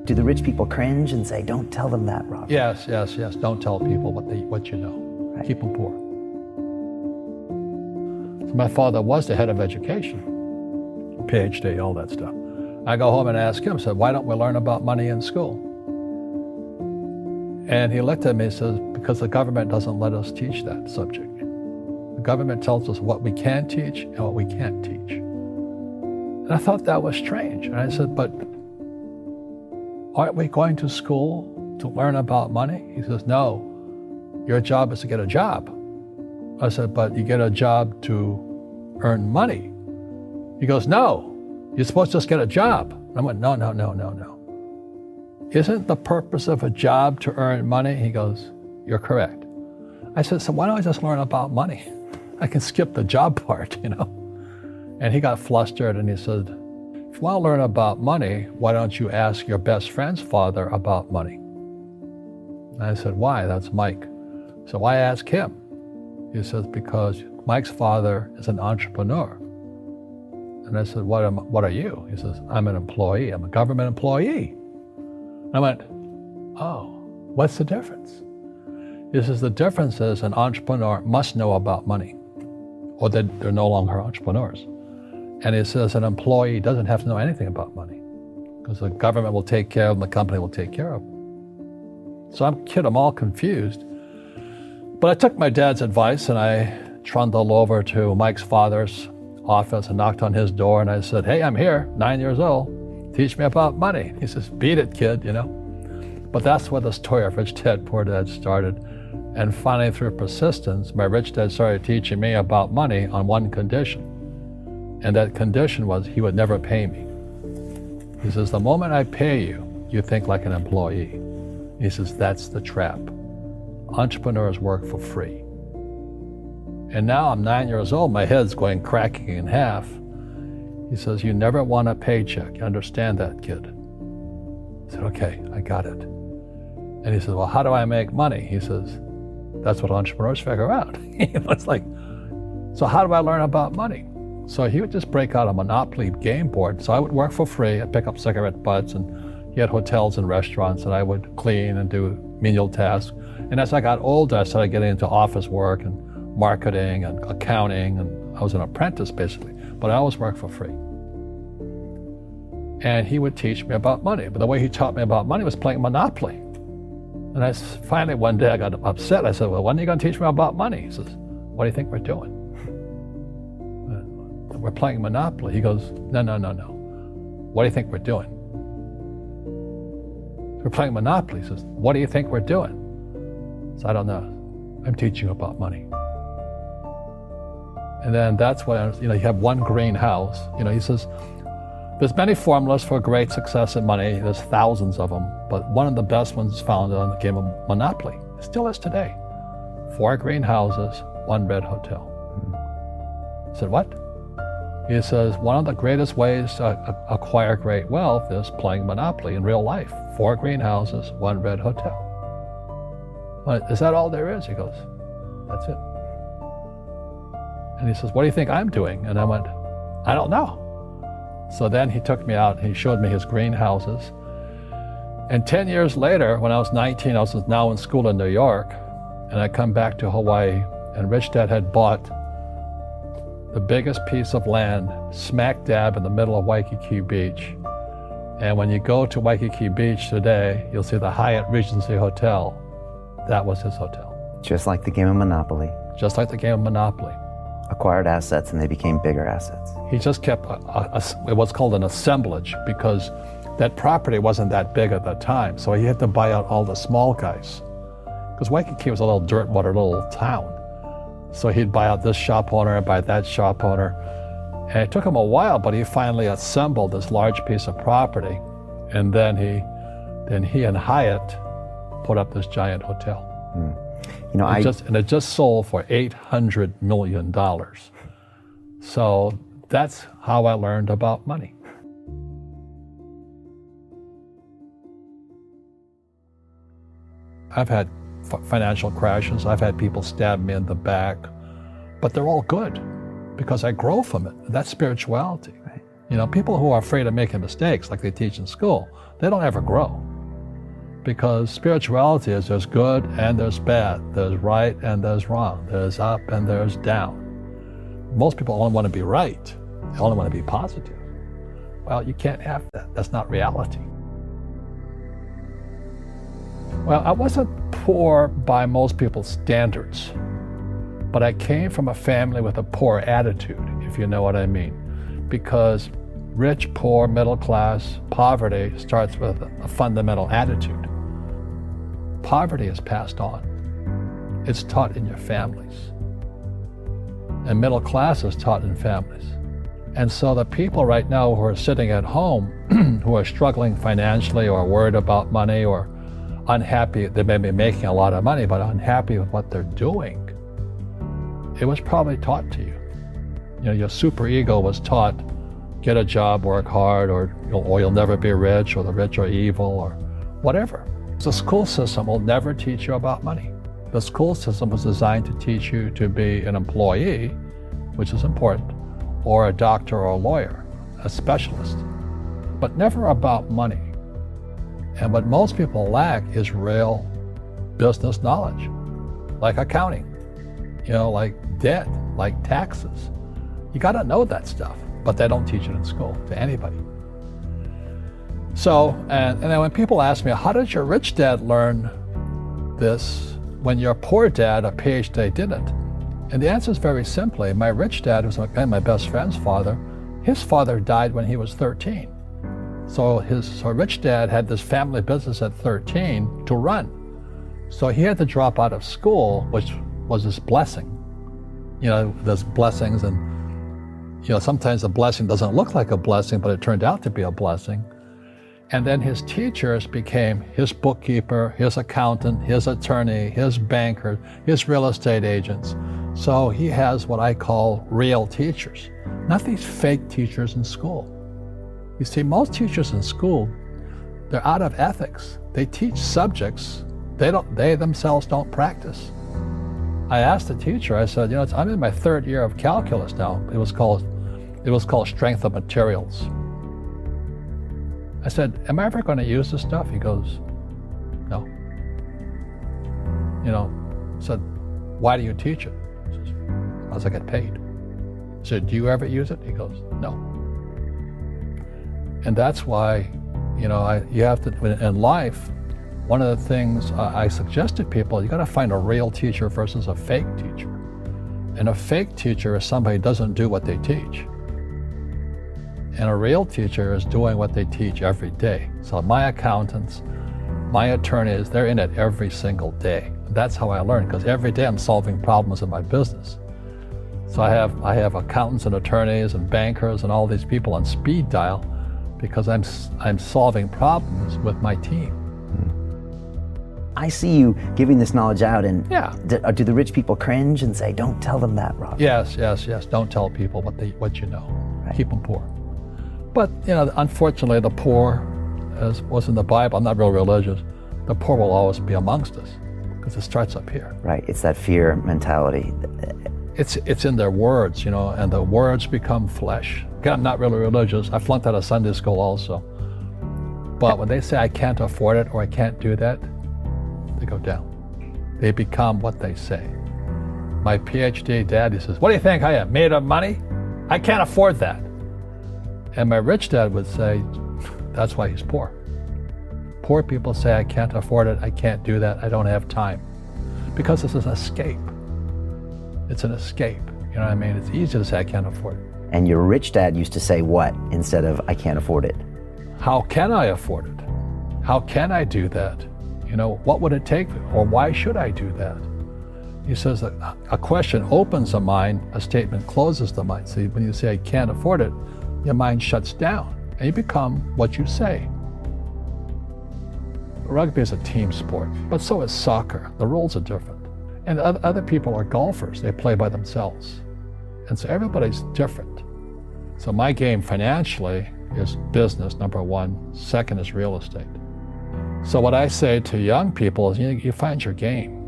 Do the rich people cringe and say, don't tell them that, Robert? Yes. Don't tell people what you know. Right. Keep them poor. So my father was the head of education, PhD, all that stuff. I go home and ask him, said, why don't we learn about money in school? And he looked at me and says, because the government doesn't let us teach that subject. The government tells us what we can teach and what we can't teach. And I thought that was strange. And I said, but aren't we going to school to learn about money? He says, no, your job is to get a job. I said, but you get a job to earn money. He goes, no, you're supposed to just get a job. I went, no. Isn't the purpose of a job to earn money? He goes, you're correct. I said, so why don't I just learn about money? I can skip the job part, And he got flustered and he said, if you want to learn about money, why don't you ask your best friend's father about money? And I said, why? That's Mike. So I asked him. He says, because Mike's father is an entrepreneur. And I said, what are you? He says, I'm an employee. I'm a government employee. I went, oh, what's the difference? He says, the difference is an entrepreneur must know about money, or they're no longer entrepreneurs. And he says an employee doesn't have to know anything about money, because the government will take care of them, the company will take care of them. So I'm all confused. But I took my dad's advice and I trundled over to Mike's father's office and knocked on his door and I said, hey, I'm here, 9 years old. Teach me about money. He says, beat it, kid, But that's where the story of Rich Dad, Poor Dad started. And finally, through persistence, my rich dad started teaching me about money on one condition. And that condition was he would never pay me. He says, the moment I pay you, you think like an employee. He says, that's the trap. Entrepreneurs work for free. And now I'm 9 years old, my head's cracking in half. He says, you never want a paycheck. You understand that, kid? I said, okay, I got it. And he says, well, how do I make money? He says, that's what entrepreneurs figure out. It's like, so how do I learn about money? So he would just break out a Monopoly game board. So I would work for free. I'd pick up cigarette butts, and he had hotels and restaurants, and I would clean and do menial tasks. And as I got older, I started getting into office work and marketing and accounting, and I was an apprentice basically, but I always worked for free. And he would teach me about money, but the way he taught me about money was playing Monopoly. And finally one day I got upset. I said, well, when are you going to teach me about money? He says, what do you think we're doing? We're playing Monopoly. He goes, no. What do you think we're doing? We're playing Monopoly. He says, what do you think we're doing? So I don't know. I'm teaching you about money. And then that's when, you have one greenhouse. He says, there's many formulas for great success in money. There's thousands of them, but one of the best ones is found on the game of Monopoly. It still is today. 4 greenhouses, 1 red hotel. I said, what? He says, one of the greatest ways to acquire great wealth is playing Monopoly in real life. 4 greenhouses, 1 red hotel. Well, is that all there is? He goes, that's it. And he says, what do you think I'm doing? And I went, I don't know. So then he took me out and he showed me his greenhouses. And 10 years later, when I was 19, I was now in school in New York, and I come back to Hawaii, and Rich Dad had bought the biggest piece of land smack dab in the middle of Waikiki Beach. And when you go to Waikiki Beach today, you'll see the Hyatt Regency Hotel. That was his hotel. Just like the game of Monopoly. Just like the game of Monopoly. Acquired assets and they became bigger assets. He just kept what's called an assemblage, because that property wasn't that big at that time. So he had to buy out all the small guys. Because Waikiki was a little dirt water little town. So he'd buy out this shop owner and buy that shop owner. And it took him a while, but he finally assembled this large piece of property. And then he and Hyatt put up this giant hotel. It just sold for $800 million. So that's how I learned about money. I've had financial crashes. I've had people stab me in the back, but they're all good because I grow from it. That's spirituality. Right. People who are afraid of making mistakes, like they teach in school, they don't ever grow. Because spirituality is there's good and there's bad, there's right and there's wrong, there's up and there's down. Most people only want to be right, they only want to be positive. Well, you can't have that. That's not reality. Well, I wasn't poor by most people's standards, but I came from a family with a poor attitude, if you know what I mean. Because rich, poor, middle class, poverty starts with a fundamental attitude. Poverty is passed on. It's taught in your families. And middle class is taught in families. And so the people right now who are sitting at home, who are struggling financially or worried about money or unhappy, they may be making a lot of money, but unhappy with what they're doing, it was probably taught to you. Your superego was taught, get a job, work hard, or you'll never be rich, or the rich are evil, or whatever. The school system will never teach you about money. The school system was designed to teach you to be an employee, which is important, or a doctor or a lawyer, a specialist, but never about money. And what most people lack is real business knowledge, like accounting, like debt, like taxes. You got to know that stuff, but they don't teach it in school to anybody. So, and then when people ask me, how did your rich dad learn this when your poor dad, a PhD, didn't? And the answer is very simply, my rich dad, who's my best friend's father, his father died when he was 13. So his rich dad had this family business at 13 to run. So he had to drop out of school, which was his blessing. There's blessings, and sometimes the blessing doesn't look like a blessing, but it turned out to be a blessing. And then his teachers became his bookkeeper, his accountant, his attorney, his banker, his real estate agents. So he has what I call real teachers, not these fake teachers in school. You see, most teachers in school, they're out of ethics. They teach subjects they themselves don't practice. I asked the teacher, I said, I'm in my third year of calculus now. It was called strength of materials. I said, am I ever going to use this stuff? He goes, no. I said, why do you teach it? He says, because I get paid. I said, do you ever use it? He goes, no. And that's why, you have to, in life, one of the things I suggest to people, you got to find a real teacher versus a fake teacher. And a fake teacher is somebody who doesn't do what they teach. And a real teacher is doing what they teach every day. So my accountants, my attorneys, they're in it every single day. That's how I learn, because every day I'm solving problems in my business. So I have accountants and attorneys and bankers and all these people on speed dial because I'm solving problems with my team. I see you giving this knowledge out, and Yeah. do the rich people cringe and say, don't tell them that, Rob? Yes. Don't tell people what you know. Right. Keep them poor. But, unfortunately, the poor, as was in the Bible, I'm not real religious, the poor will always be amongst us because it starts up here. Right, it's that fear mentality. It's in their words, and the words become flesh. Again, I'm not really religious. I flunked out of Sunday school also. But when they say I can't afford it or I can't do that, they go down. They become what they say. My PhD dad, he says, what do you think I am, made of money? I can't afford that. And my rich dad would say, that's why he's poor. Poor people say, I can't afford it, I can't do that, I don't have time. Because it's an escape. It's an escape, you know what I mean? It's easy to say, I can't afford it. And your rich dad used to say what instead of, I can't afford it? How can I afford it? How can I do that? What would it take, or why should I do that? He says that a question opens the mind, a statement closes the mind. See, when you say, I can't afford it, your mind shuts down, and you become what you say. Rugby is a team sport, but so is soccer. The rules are different. And other people are golfers. They play by themselves. And so everybody's different. So my game financially is business, number one. Second is real estate. So what I say to young people is, you find your game.